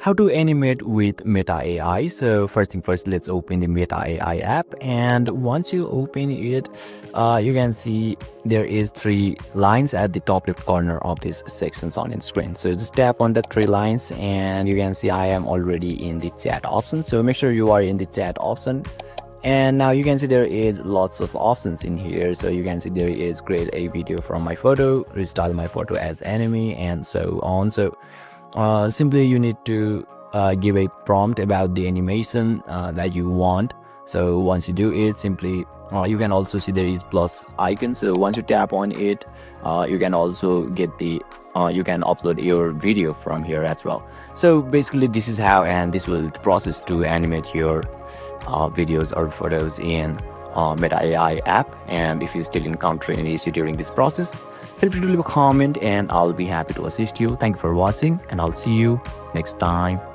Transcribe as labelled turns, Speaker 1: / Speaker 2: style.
Speaker 1: How to animate with Meta AI. So first thing first, let's open the Meta AI app, and once you open it, you can see there is 3 lines at the top left corner of this sections on the screen. So just tap on the 3 lines and you can see I am already in the chat option. So make sure you are in the chat option. And now you can see there is lots of options in here. So you can see there is create a video from my photo, restyle my photo as anime, and so on. So simply you need to give a prompt about the animation that you want. So once you do it, simply you can also see there is plus icon. So once you tap on it, you can also get the you can upload your video from here as well. So basically this is how, and this will the process to animate your videos or photos in Meta AI app. And if you still encounter any issue during this process, feel free to leave a comment and I'll be happy to assist you. Thank you for watching, and I'll see you next time.